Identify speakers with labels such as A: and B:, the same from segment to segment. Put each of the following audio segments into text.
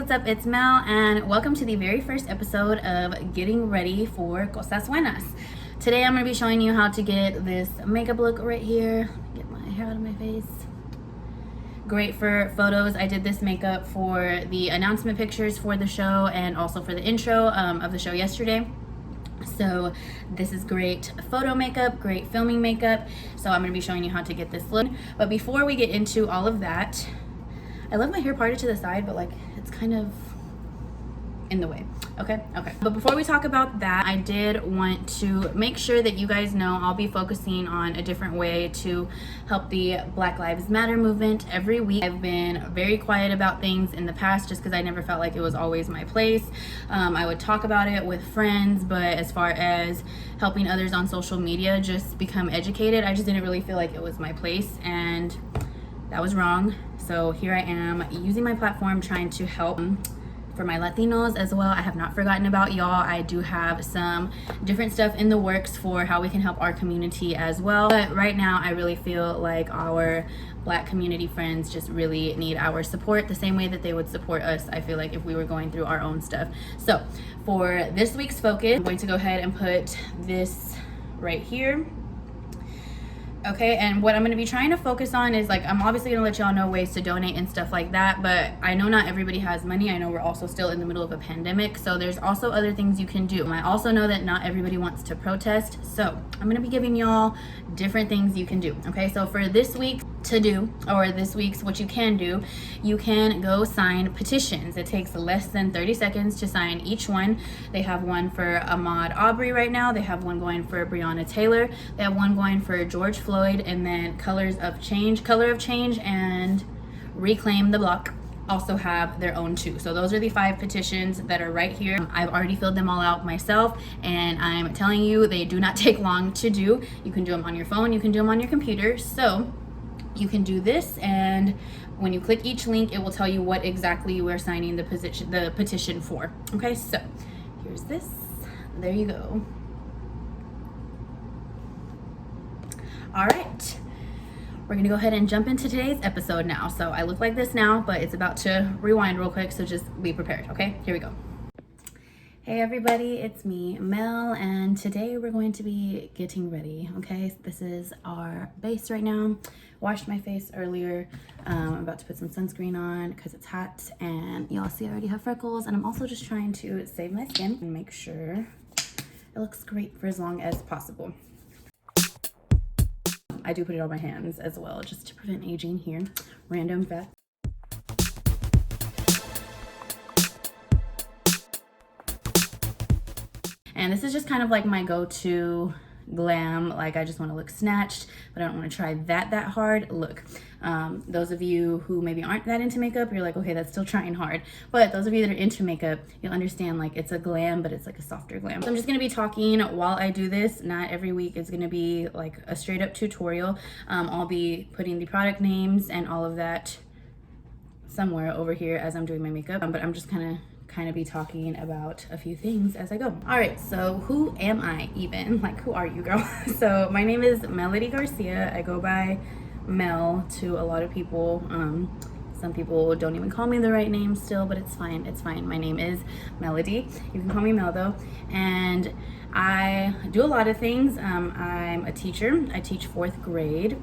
A: what's up? It's Mel and welcome to the very first episode of Getting Ready for Cosas Buenas. Today I'm going to be showing you how to get this makeup look right here. Get my hair out of my face. Great for photos. I did this makeup for the announcement pictures for the show and also for the intro of the show yesterday. So this is great photo makeup, great filming makeup. So I'm going to be showing you how to get this look. But before we get into all of that, I love my hair parted to the side, but like it's kind of in the way. Okay. But before we talk about that, I did want to make sure that you guys know I'll be focusing on a different way to help the Black Lives Matter movement every week. I've been very quiet about things in the past just because I never felt like it was always my place. I would talk about it with friends, but as far as helping others on social media just become educated, I just didn't really feel like it was my place, and that was wrong. So here I am using my platform trying to help for my Latinos as well. I have not forgotten about y'all. I do have some different stuff in the works for how we can help our community as well. But right now I really feel like our Black community friends just really need our support the same way that they would support us, I feel like, if we were going through our own stuff. So for this week's focus, I'm going to go ahead and put this right here. Okay, and what I'm going to be trying to focus on is, like, I'm obviously going to let y'all know ways to donate and stuff like that, but I know not everybody has money. I know we're also still in the middle of a pandemic, so there's also other things you can do. I also know that not everybody wants to protest, so I'm going to be giving y'all different things you can do. Okay, so for this week to do, or this week's what you can do, you can go sign petitions. It takes less than 30 seconds to sign each one. They have one for Ahmaud Arbery right now. They have one going for Breonna Taylor. They have one going for George Floyd, and then Color of Change and Reclaim the Block also have their own too. So those are the 5 petitions that are right here. I've already filled them all out myself, and I'm telling you, they do not take long to do. You can do them on your phone, you can do them on your computer. So you can do this, and when you click each link, it will tell you what exactly you are signing the petition for. Okay, so here's this. There you go. All right, we're gonna go ahead and jump into today's episode now. So I look like this now, but it's about to rewind real quick, so just be prepared. Okay, here we go. Hey everybody, it's me, Mel, and today we're going to be getting ready. Okay, this is our base right now. Washed my face earlier. I'm about to put some sunscreen on because it's hot, and y'all see I already have freckles, and I'm also just trying to save my skin and make sure it looks great for as long as possible. I do put it on my hands as well, just to prevent aging here. Random fact. And this is just kind of like my go-to glam. Like, I just want to look snatched, but I don't want to try that hard look. Those of you who maybe aren't that into makeup, you're like, okay, that's still trying hard. But those of you that are into makeup, you'll understand, like, it's a glam, but it's like a softer glam. So I'm just gonna be talking while I do this. Not every week is gonna be like a straight up tutorial. I'll be putting the product names and all of that somewhere over here as I'm doing my makeup, but I'm just kind of be talking about a few things as I go. All right, so who am I even? Like, who are you, girl? So my name is Melody Garcia. I go by Mel to a lot of people. Some people don't even call me the right name still, but it's fine. It's fine. My name is Melody. You can call me Mel though. And I do a lot of things. I'm a teacher. I teach 4th grade.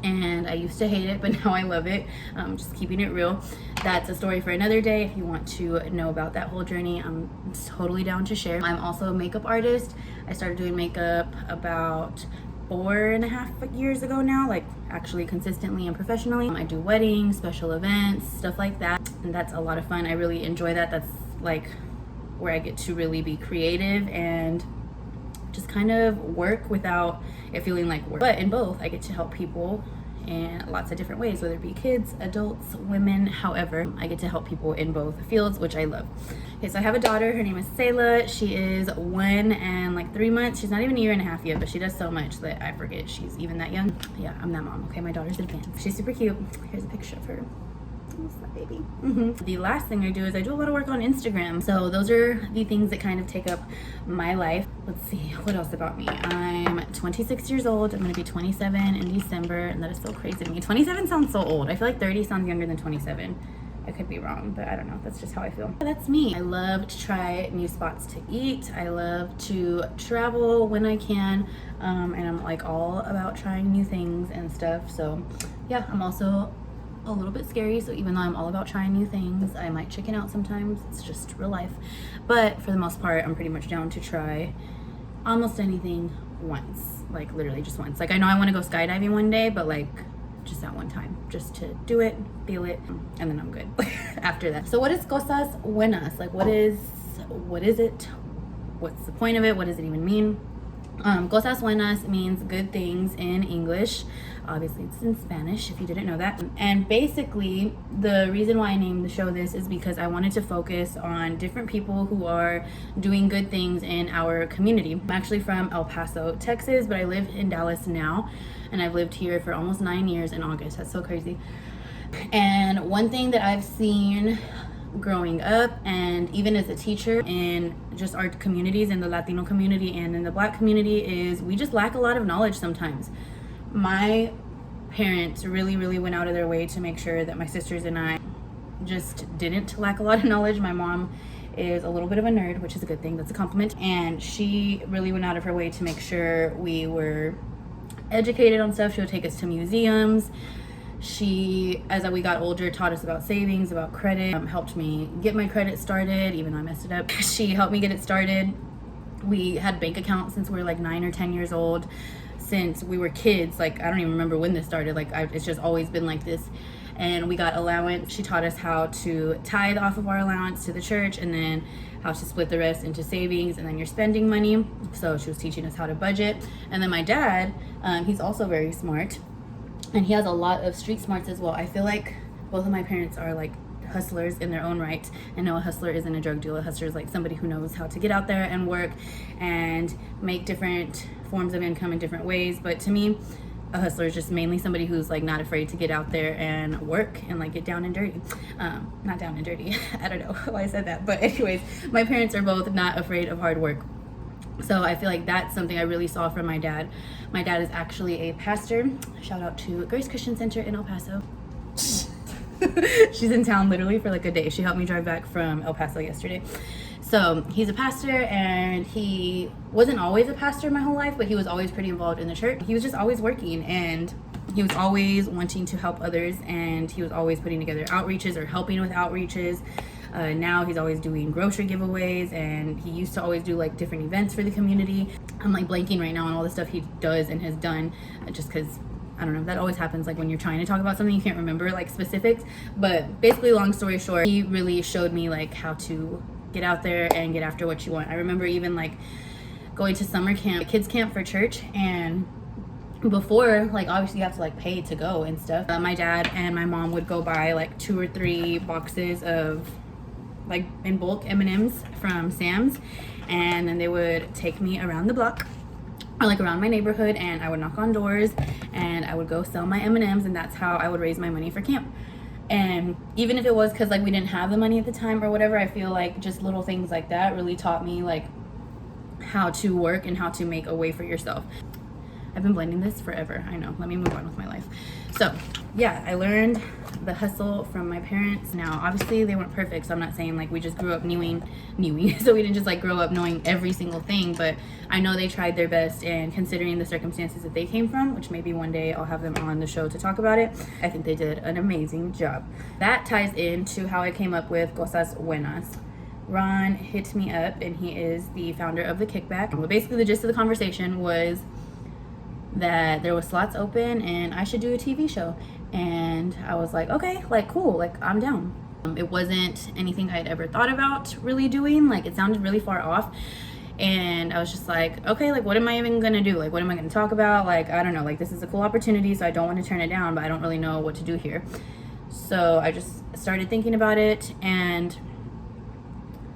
A: And I used to hate it, but now I love it. Just keeping it real. That's a story for another day. If you want to know about that whole journey, I'm totally down to share. I'm also a makeup artist. I started doing makeup about 4.5 years ago now, like actually consistently and professionally. I do weddings, special events, stuff like that, and that's a lot of fun. I really enjoy that. That's like where I get to really be creative and just kind of work without it feeling like work. But in both, I get to help people in lots of different ways, whether it be kids, adults, women, however. I get to help people in both fields, which I love. Okay, so I have a daughter. Her name is Sayla. She is 1 and like 3 months. She's not even 1.5 years yet, but she does so much that I forget she's even that young. Yeah, I'm that mom. Okay, my daughter's advanced. She's super cute. Here's a picture of her. That's my baby. The last thing I do is I do a lot of work on Instagram. So those are the things that kind of take up my life. Let's see, what else about me? I'm 26 years old. I'm gonna be 27 in December, and that is so crazy to me. 27 sounds so old. I feel like 30 sounds younger than 27. I could be wrong, but I don't know. That's just how I feel. That's me. I love to try new spots to eat. I love to travel when I can. And I'm like all about trying new things and stuff. So yeah, I'm also a little bit scary. So even though I'm all about trying new things, I might chicken out sometimes. It's just real life. But for the most part, I'm pretty much down to try almost anything once. Like literally just once. Like I know I want to go skydiving one day, but like just that one time, just to do it, feel it, and then I'm good after that. So what is cosas buenas? Like what is it? What's the point of it? What does it even mean? Cosas buenas means good things in English. Obviously it's in Spanish if you didn't know that. And basically the reason why I named the show this is because I wanted to focus on different people who are doing good things in our community. I'm actually from El Paso, Texas, but I live in Dallas now, and I've lived here for almost 9 years in August. That's so crazy. And one thing that I've seen growing up, and even as a teacher in just our communities, in the Latino community and in the Black community, is we just lack a lot of knowledge sometimes. My parents really went out of their way to make sure that my sisters and I just didn't lack a lot of knowledge. My mom is a little bit of a nerd, which is a good thing. That's a compliment. And she really went out of her way to make sure we were educated on stuff. She would take us to museums. She, as we got older, taught us about savings, about credit, helped me get my credit started, even though I messed it up. She helped me get it started. We had bank accounts since we were like 9 or 10 years old. Since we were kids, like I don't even remember when this started. Like it's just always been like this. And we got allowance. She taught us how to tithe off of our allowance to the church, and then how to split the rest into savings and then your spending money. So she was teaching us how to budget. And then my dad, he's also very smart, and he has a lot of street smarts as well. I feel like both of my parents are like hustlers in their own right. And no, a hustler isn't a drug dealer. A hustler is like somebody who knows how to get out there and work and make different forms of income in different ways. But to me, a hustler is just mainly somebody who's like not afraid to get out there and work and like get down and dirty. Not down and dirty. I don't know why I said that, but anyways, my parents are both not afraid of hard work. So I feel like that's something I really saw from my dad. My dad is actually a pastor. Shout out to Grace Christian Center in El Paso. She's in town literally for like a day. She helped me drive back from El Paso yesterday. So he's a pastor, and he wasn't always a pastor my whole life, but he was always pretty involved in the church. He was just always working, and he was always wanting to help others, and he was always putting together outreaches or helping with outreaches. Now he's always doing grocery giveaways, and he used to always do like different events for the community. I'm like blanking right now on all the stuff he does and has done, just because I don't know, that always happens like when you're trying to talk about something, you can't remember like specifics. But basically, long story short, he really showed me like how to get out there and get after what you want. I remember even like going to summer camp, kids camp for church, and before, like obviously you have to like pay to go and stuff. My dad and my mom would go buy like 2 or 3 boxes of like in bulk M&Ms from Sam's, and then they would take me around the block or like around my neighborhood, and I would knock on doors and I would go sell my M&Ms, and that's how I would raise my money for camp. And even if it was because like we didn't have the money at the time or whatever, I feel like just little things like that really taught me like how to work and how to make a way for yourself. I've been blending this forever, I know. Let me move on with my life. So yeah, I learned the hustle from my parents. Now obviously they weren't perfect, so I'm not saying like we just grew up knowing so we didn't just like grow up knowing every single thing, but I know they tried their best, and considering the circumstances that they came from, which maybe one day I'll have them on the show to talk about it, I think they did an amazing job. That ties into how I came up with Cosas Buenas. Ron hit me up, and he is the founder of The Kickback. Well, basically the gist of the conversation was that there was slots open and I should do a TV show. And I was like, okay, like cool, like I'm down. It wasn't anything I'd ever thought about really doing. Like it sounded really far off. And I was just like, okay, like what am I even gonna do? Like what am I gonna talk about? Like, I don't know, like this is a cool opportunity, so I don't want to turn it down, but I don't really know what to do here. So I just started thinking about it, and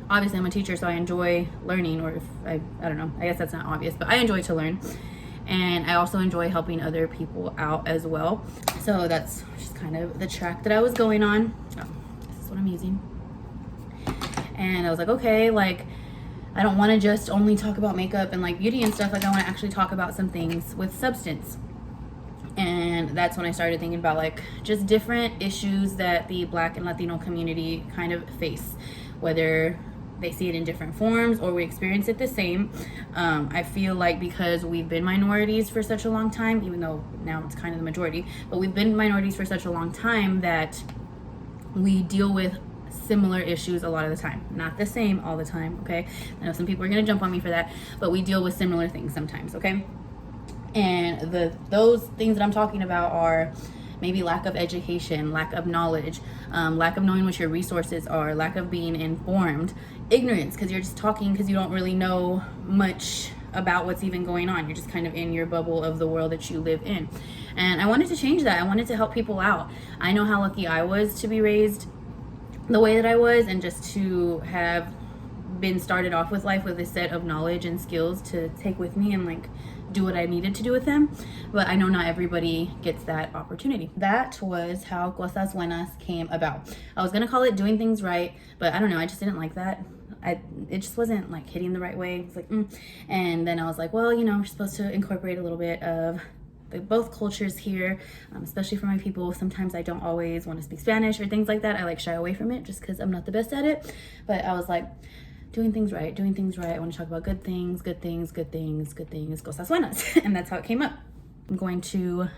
A: obviously I'm a teacher, so I enjoy learning, or if I don't know, I guess that's not obvious, but I enjoy to learn. And I also enjoy helping other people out as well. So that's just kind of the track that I was going on. Oh, this is what I'm using. And I was like, okay, like I don't want to just only talk about makeup and like beauty and stuff. Like I want to actually talk about some things with substance. And And that's when I started thinking about like just different issues that the Black and Latino community kind of face, whether they see it in different forms or we experience it the same. I feel like because we've been minorities for such a long time, even though now it's kind of the majority, but we've been minorities for such a long time that we deal with similar issues a lot of the time. Not the same all the time, okay? I know some people are gonna jump on me for that, but we deal with similar things sometimes, okay? And those things that I'm talking about are maybe lack of education, lack of knowledge, lack of knowing what your resources are, lack of being informed, ignorance, because you're just talking because you don't really know much about what's even going on. You're just kind of in your bubble of the world that you live in. And I wanted to change that. I wanted to help people out. I know how lucky I was to be raised the way that I was, and just to have been started off with life with a set of knowledge and skills to take with me and like do what I needed to do with them. But I know not everybody gets that opportunity. That was how Cosas Buenas came about. I was gonna call it Doing Things Right, but I don't know, I just didn't like that. It just wasn't like hitting the right way. It's like, And then I was like, well, you know, we're supposed to incorporate a little bit of both cultures here, especially for my people. Sometimes I don't always want to speak Spanish or things like that. I like shy away from it just because I'm not the best at it. But I was like, doing things right, doing things right. I want to talk about good things, good things, good things, good things, cosas buenas. And that's how it came up. I'm going to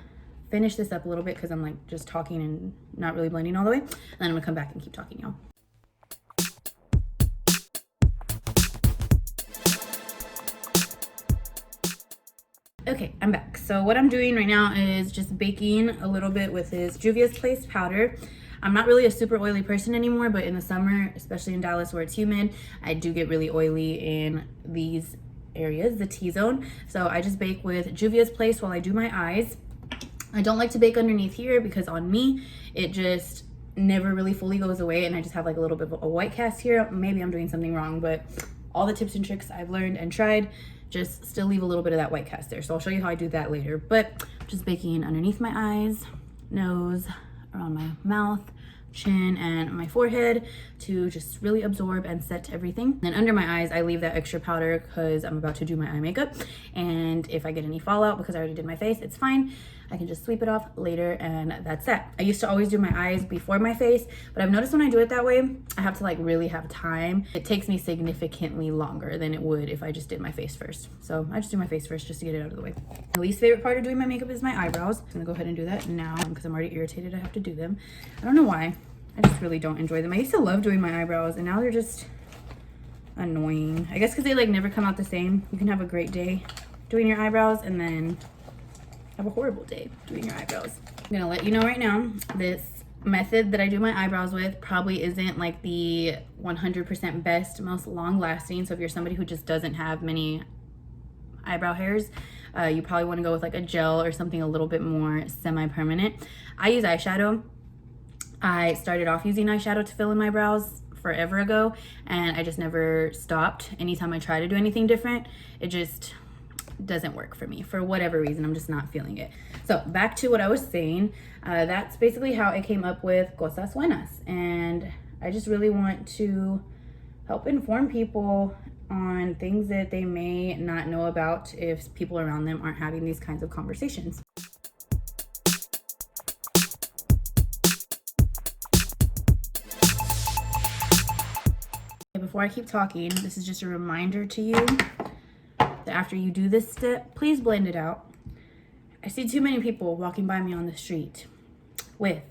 A: finish this up a little bit because I'm like just talking and not really blending all the way. And then I'm gonna come back and keep talking, y'all. Okay, I'm back. So what I'm doing right now is just baking a little bit with this Juvia's Place powder. I'm not really a super oily person anymore, but in the summer, especially in Dallas where it's humid, I do get really oily in these areas, the T-zone. So I just bake with Juvia's Place while I do my eyes. I don't like to bake underneath here because on me, it just never really fully goes away, and I just have like a little bit of a white cast here. Maybe I'm doing something wrong, but all the tips and tricks I've learned and tried just still leave a little bit of that white cast there. So I'll show you how I do that later. But just baking underneath my eyes, nose, around my mouth, chin, and my forehead to just really absorb and set everything. Then under my eyes, I leave that extra powder because I'm about to do my eye makeup. And if I get any fallout because I already did my face, it's fine. I can just sweep it off later, and that's that. I used to always do my eyes before my face, but I've noticed when I do it that way, I have to like really have time. It takes me significantly longer than it would if I just did my face first. So I just do my face first just to get it out of the way. My least favorite part of doing my makeup is my eyebrows. I'm gonna go ahead and do that now because I'm already irritated I have to do them. I don't know why. I just really don't enjoy them. I used to love doing my eyebrows, and now they're just annoying. I guess because they like never come out the same. You can have a great day doing your eyebrows and then have a horrible day doing your eyebrows. I'm gonna let you know right now, this method that I do my eyebrows with probably isn't like the 100% best, most long lasting. So if you're somebody who just doesn't have many eyebrow hairs, you probably want to go with like a gel or something a little bit more semi-permanent. I use eyeshadow. I started off using eyeshadow to fill in my brows forever ago, and I just never stopped. Anytime I try to do anything different, it just doesn't work for me for whatever reason. I'm just not feeling it. So back to what I was saying, that's basically how I came up with Cosas Buenas, and I just really want to help inform people on things that they may not know about if people around them aren't having these kinds of conversations. Before I keep talking, this is just a reminder to you that after you do this step, please blend it out. I see too many people walking by me on the street with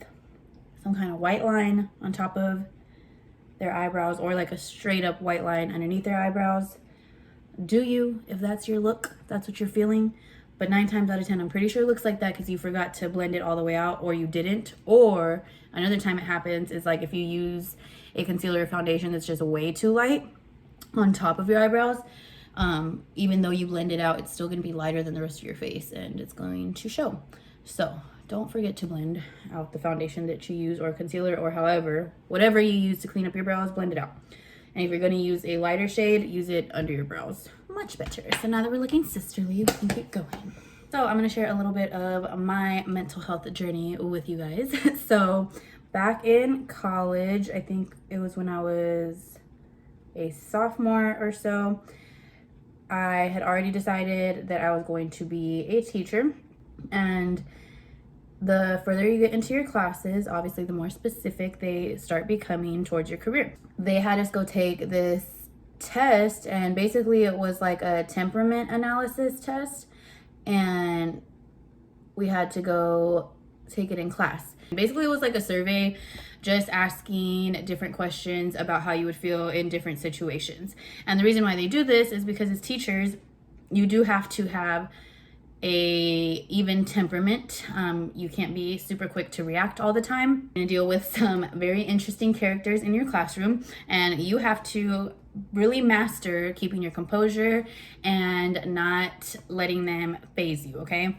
A: some kind of white line on top of their eyebrows, or like a straight up white line underneath their eyebrows. Do you, if that's your look, that's what you're feeling. But 9 times out of 10, I'm pretty sure it looks like that because you forgot to blend it all the way out, or you didn't. Or another time it happens is like if you use a concealer or foundation that's just way too light on top of your eyebrows, even though you blend it out, it's still going to be lighter than the rest of your face, and it's going to show. So don't forget to blend out the foundation that you use, or concealer, or whatever you use to clean up your brows, blend it out. And if you're going to use a lighter shade, use it under your brows. Much better. So now that we're looking sisterly, we can keep going. So I'm going to share a little bit of my mental health journey with you guys. So back in college, I think it was when I was a sophomore or so, I had already decided that I was going to be a teacher. And the further you get into your classes, obviously the more specific they start becoming towards your career. They had us go take this test, and basically it was like a temperament analysis test, and we had to go take it in class. Basically it was like a survey, just asking different questions about how you would feel in different situations. And the reason why they do this is because as teachers, you do have to have a even temperament. You can't be super quick to react all the time and deal with some very interesting characters in your classroom, and you have to really master keeping your composure and not letting them phase you. Okay,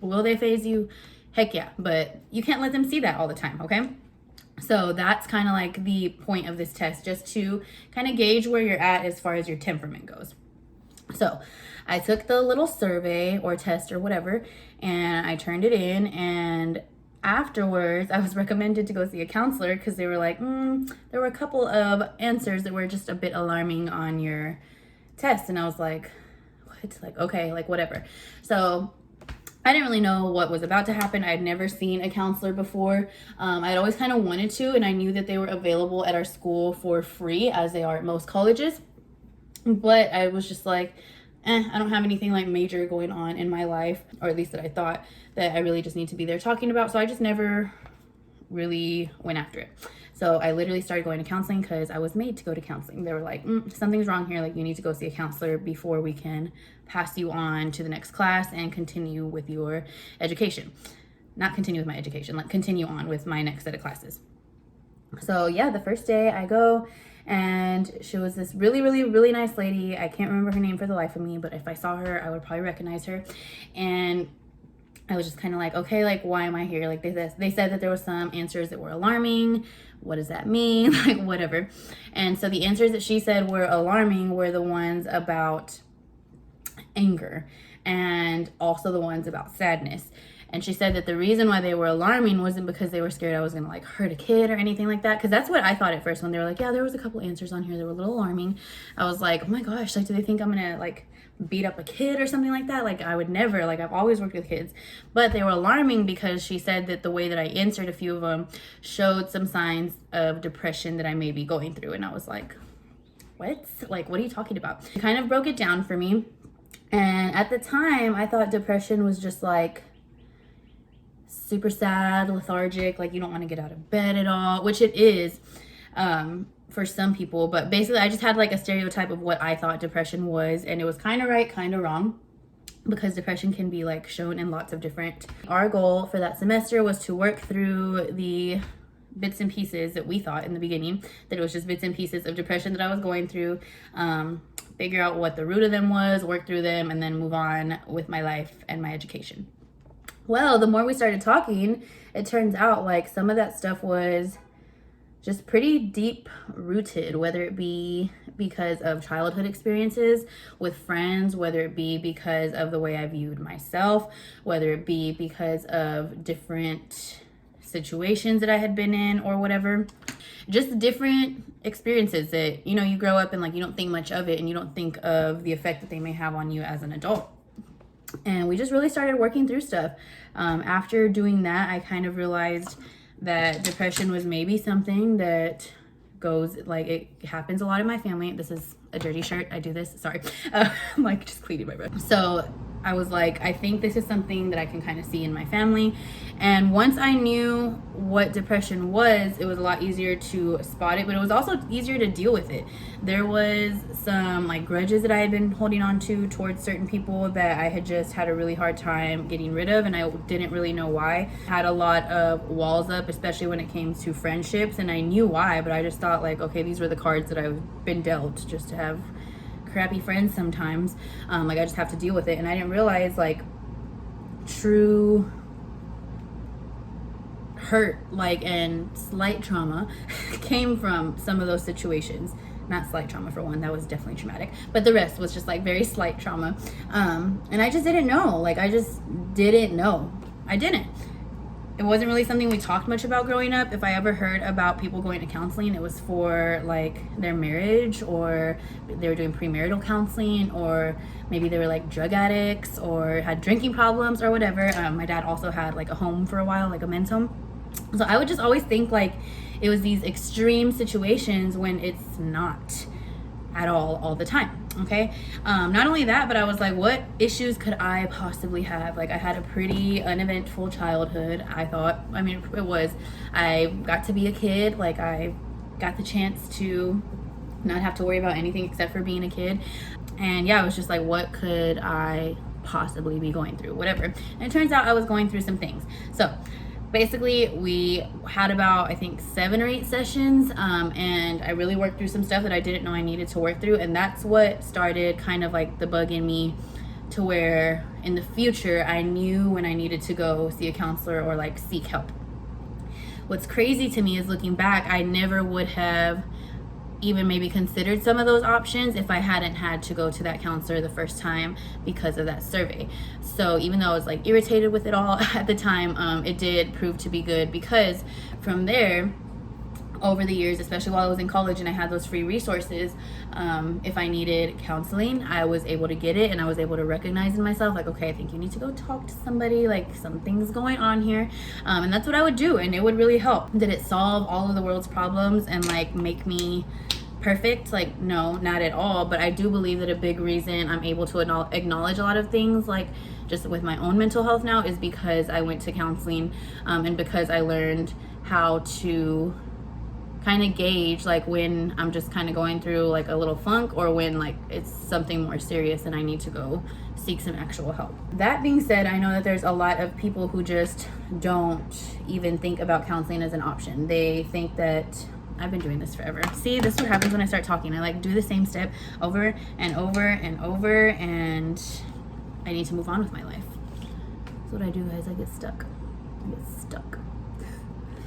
A: will they phase you? Heck yeah, but you can't let them see that all the time. Okay, so that's kind of like the point of this test, just to kind of gauge where you're at as far as your temperament goes. So I took the little survey or test or whatever, and I turned it in, and afterwards I was recommended to go see a counselor because they were like, there were a couple of answers that were just a bit alarming on your test. And I was like, what? Like, okay, like whatever. So I didn't really know what was about to happen. I had never seen a counselor before. I'd always kind of wanted to, and I knew that they were available at our school for free, as they are at most colleges. But I was just like, I don't have anything like major going on in my life, or at least that I thought that I really just need to be there talking about. So I just never really went after it. So I literally started going to counseling because I was made to go to counseling. They were like, something's wrong here. Like, you need to go see a counselor before we can pass you on to the next class and continue with your education. Not continue with my education, like continue on with my next set of classes. So yeah, the first day I go, and she was this really, really, really nice lady. I can't remember her name for the life of me, but if I saw her, I would probably recognize her. And I was just kind of like, okay, like, why am I here? Like, they said that there were some answers that were alarming. What does that mean? Like, whatever. And so the answers that she said were alarming were the ones about anger, and also the ones about sadness. And she said that the reason why they were alarming wasn't because they were scared I was gonna like hurt a kid or anything like that. Because that's what I thought at first when they were like, yeah, there was a couple answers on here that were a little alarming. I was like, oh my gosh, like, do they think I'm gonna like beat up a kid or something like that? Like, I would never, like, I've always worked with kids. But they were alarming because she said that the way that I answered a few of them showed some signs of depression that I may be going through. And I was like, what? Like, what are you talking about? She kind of broke it down for me. And at the time, I thought depression was just like super sad, lethargic, like you don't want to get out of bed at all, which it is for some people. But basically, I just had like a stereotype of what I thought depression was, and it was kind of right, kind of wrong, because depression can be like shown in lots of different. Our goal for that semester was to work through the bits and pieces that we thought in the beginning that it was just bits and pieces of depression that I was going through, figure out what the root of them was, work through them, and then move on with my life and my education. Well, the more we started talking, it turns out like some of that stuff was just pretty deep rooted, whether it be because of childhood experiences with friends, whether it be because of the way I viewed myself, whether it be because of different situations that I had been in or whatever. Just different experiences that, you know, you grow up and like you don't think much of it, and you don't think of the effect that they may have on you as an adult. And we just really started working through stuff. After doing that, I kind of realized that depression was maybe something that goes, like, it happens a lot in my family. This is a dirty shirt. I do this. Sorry. I'm like just cleaning my breath. So I was like, I think this is something that I can kind of see in my family. And once I knew what depression was, it was a lot easier to spot it, but it was also easier to deal with it. There was some like grudges that I had been holding on to towards certain people that I had just had a really hard time getting rid of, and I didn't really know why. I had a lot of walls up, especially when it came to friendships, and I knew why, but I just thought like, okay, these were the cards that I've been dealt just to have crappy friends sometimes. Like, I just have to deal with it. And I didn't realize like true hurt, like, and slight trauma came from some of those situations. Not slight trauma for one, that was definitely traumatic, but the rest was just like very slight trauma. And I just didn't know, like, I just didn't know. I didn't. it wasn't really something we talked much about growing up. If I ever heard about people going to counseling, it was for like their marriage, or they were doing premarital counseling, or maybe they were like drug addicts or had drinking problems or whatever. My dad also had like a home for a while, like a men's home. So I would just always think like it was these extreme situations when it's not at all the time. Okay, not only that, but I was like, what issues could I possibly have? Like, I had a pretty uneventful childhood, I thought. I mean, it was. I got to be a kid. Like, I got the chance to not have to worry about anything except for being a kid. And yeah, I was just like, what could I possibly be going through? Whatever. And it turns out I was going through some things. So basically, we had about, I think, 7 or 8 sessions, and I really worked through some stuff that I didn't know I needed to work through, and that's what started kind of like the bug in me, to where in the future I knew when I needed to go see a counselor or like seek help. What's crazy to me is, looking back, I never would have even maybe considered some of those options if I hadn't had to go to that counselor the first time because of that survey. So even though I was like irritated with it all at the time, it did prove to be good, because from there, over the years, especially while I was in college and I had those free resources, if I needed counseling, I was able to get it, and I was able to recognize in myself, like, okay, I think you need to go talk to somebody, like something's going on here. And that's what I would do, and it would really help. Did it solve all of the world's problems and like make me perfect? Like, no, not at all. But I do believe that a big reason I'm able to acknowledge a lot of things, like just with my own mental health now, is because I went to counseling, and because I learned how to kind of gauge like when I'm just kind of going through like a little funk, or when like it's something more serious and I need to go seek some actual help. That being said, I know that there's a lot of people who just don't even think about counseling as an option. They think that, I've been doing this forever. See, this is what happens when I start talking. I like do the same step over and over and over, and I need to move on with my life. That's what I do, guys. I get stuck.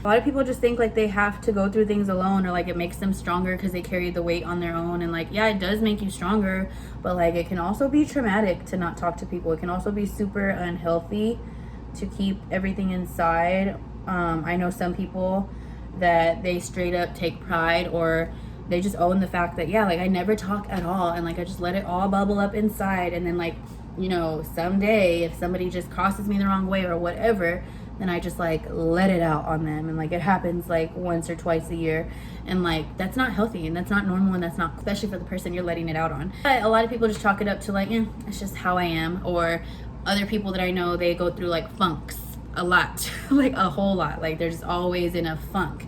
A: A lot of people just think like they have to go through things alone, or like it makes them stronger because they carry the weight on their own. And like, yeah, it does make you stronger, but like it can also be traumatic to not talk to people. It can also be super unhealthy to keep everything inside. I know some people that they straight up take pride, or they just own the fact that, yeah, like I never talk at all, and like I just let it all bubble up inside, and then like, you know, someday if somebody just crosses me the wrong way or whatever, then I just like let it out on them, and like it happens like once or twice a year, and like that's not healthy, and that's not normal, and that's not, especially for the person you're letting it out on. But a lot of people just chalk it up to like, yeah, it's just how I am. Or other people that I know, they go through like funks a lot, like a whole lot, like they're just always in a funk,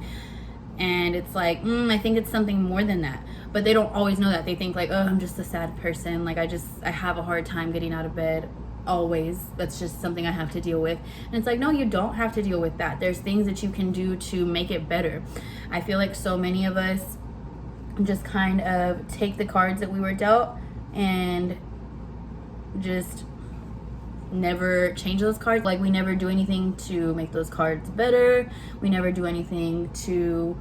A: and it's like, I think it's something more than that. But they don't always know that. They think like, oh, I'm just a sad person, like I have a hard time getting out of bed always, that's just something I have to deal with. And it's like, no, you don't have to deal with that. There's things that you can do to make it better. I feel like so many of us just kind of take the cards that we were dealt and just never change those cards. Like, we never do anything to make those cards better. We never do anything to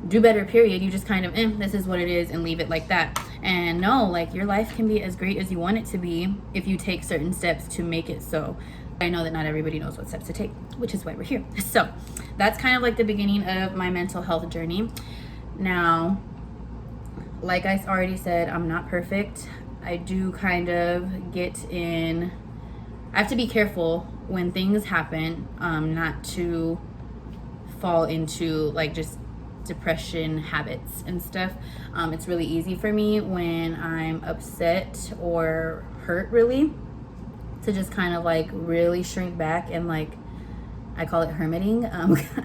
A: do better, period. You just kind of, this is what it is, and leave it like that. And no, like, your life can be as great as you want it to be if you take certain steps to make it so. I know that not everybody knows what steps to take, which is why we're here. So that's kind of like the beginning of my mental health journey. Now, like I already said, I'm not perfect. I do kind of get in, I have to be careful when things happen, not to fall into like just depression habits and stuff. It's really easy for me when I'm upset or hurt, really, to just kind of like really shrink back and like, I call it hermiting.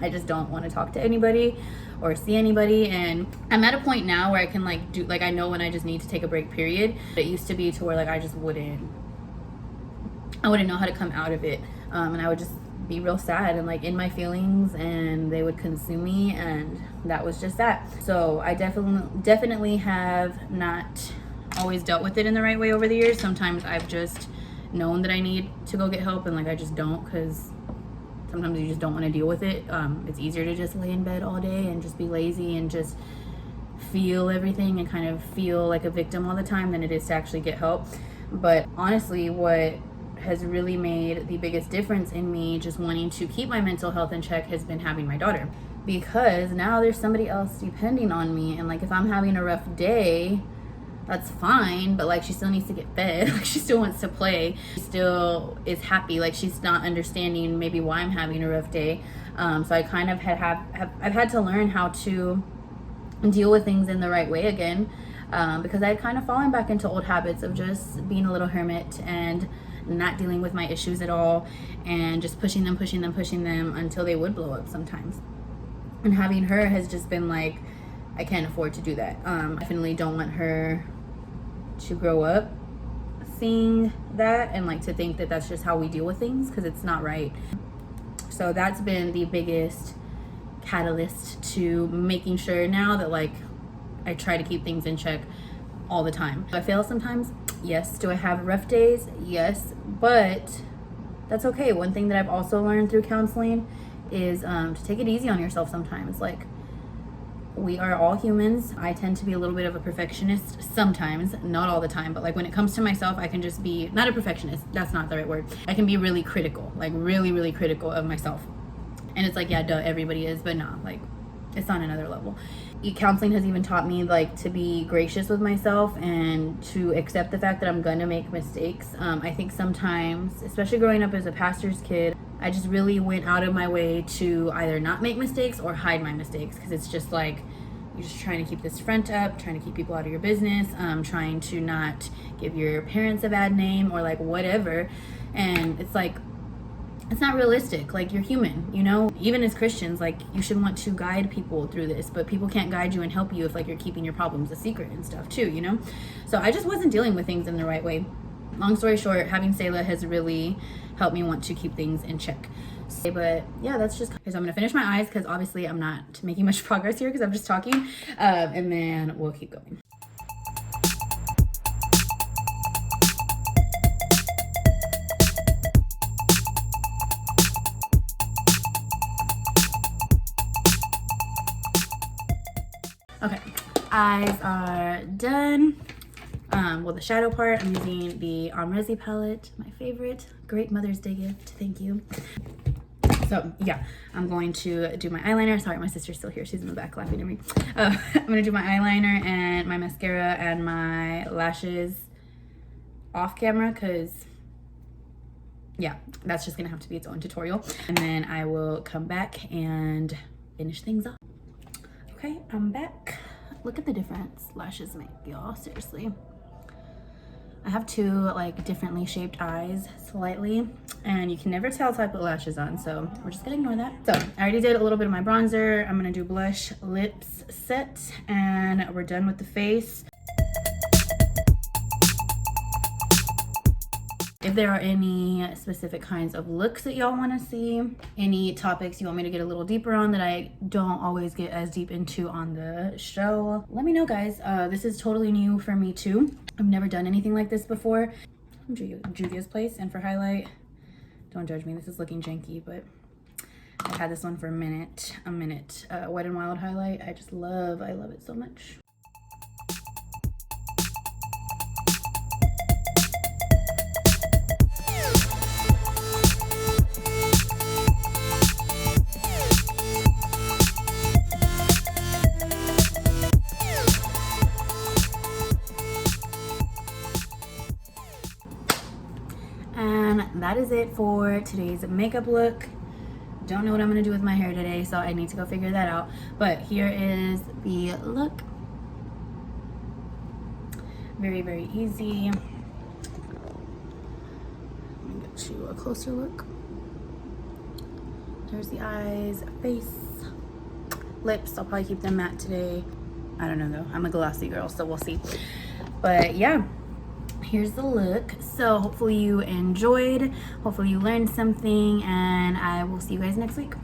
A: I just don't want to talk to anybody or see anybody. And I'm at a point now where I can like do, like, I know when I just need to take a break, period. It used to be to where like I wouldn't know how to come out of it, and I would just be real sad and like in my feelings, and they would consume me, and that was just that. So I definitely have not always dealt with it in the right way over the years. Sometimes I've just known that I need to go get help, and like I just don't, because sometimes you just don't want to deal with it. It's easier to just lay in bed all day and just be lazy and just feel everything and kind of feel like a victim all the time than it is to actually get help. But honestly, what has really made the biggest difference in me just wanting to keep my mental health in check has been having my daughter, because now there's somebody else depending on me. And like, if I'm having a rough day, that's fine, but like, she still needs to get fed. Like, she still wants to play, she still is happy. Like, she's not understanding maybe why I'm having a rough day. So I kind of I've had to learn how to deal with things in the right way again, because I had kind of fallen back into old habits of just being a little hermit and not dealing with my issues at all, and just pushing them until they would blow up sometimes. And having her has just been like, I can't afford to do that. I definitely don't want her to grow up seeing that and like to think that that's just how we deal with things, because it's not right. So that's been the biggest catalyst to making sure now that like I try to keep things in check all the time. Do I fail sometimes? Yes. Do I have rough days? Yes, but that's okay. One thing that I've also learned through counseling is to take it easy on yourself sometimes. Like, we are all humans. I tend to be a little bit of a perfectionist sometimes, not all the time, but like when it comes to myself, I can just be, not a perfectionist, that's not the right word. I can be really critical, like really critical of myself. And it's like, yeah, duh, everybody is, but nah, like, it's on another level. Counseling has even taught me like to be gracious with myself and to accept the fact that I'm gonna make mistakes. I think sometimes, especially growing up as a pastor's kid, I just really went out of my way to either not make mistakes or hide my mistakes, because it's just like, you're just trying to keep this front up, trying to keep people out of your business, trying to not give your parents a bad name or like whatever. And it's like, it's not realistic. Like, you're human, you know? Even as Christians, like, you should want to guide people through this, but people can't guide you and help you if like you're keeping your problems a secret and stuff too, you know? So I just wasn't dealing with things in the right way. Long story short, having Sayla has really helped me want to keep things in check. But yeah, that's just, okay, so I'm gonna finish my eyes because obviously I'm not making much progress here because I'm just talking, and then we'll keep going. Okay, eyes are done. Well, the shadow part, I'm using the Resi palette, my favorite. Great Mother's Day gift, thank you. So yeah, I'm going to do my eyeliner. Sorry, my sister's still here. She's in the back laughing at me. I'm gonna do my eyeliner and my mascara and my lashes off camera, because yeah, that's just gonna have to be its own tutorial. And then I will come back and finish things up. Okay, I'm back. Look at the difference lashes make, y'all, seriously. I have two like differently shaped eyes slightly, and you can never tell till I put lashes on, so we're just gonna ignore that. So I already did a little bit of my bronzer. I'm gonna do blush, lips set, and we're done with the face. If there are any specific kinds of looks that y'all want to see, any topics you want me to get a little deeper on that I don't always get as deep into on the show, let me know, guys. This is totally new for me too. I've never done anything like this before. I'm Juvia's place, and for highlight, don't judge me, this is looking janky, but I've had this one for a minute. Wet n Wild highlight. I love it so much. And that is it for today's makeup look. Don't know what I'm gonna do with my hair today, so I need to go figure that out. But here is the look. Very easy. Let me get you a closer look. There's the eyes, face, lips. I'll probably keep them matte today. I don't know though, I'm a glossy girl, so we'll see. But yeah, here's the look. So hopefully you enjoyed, hopefully you learned something, and I will see you guys next week.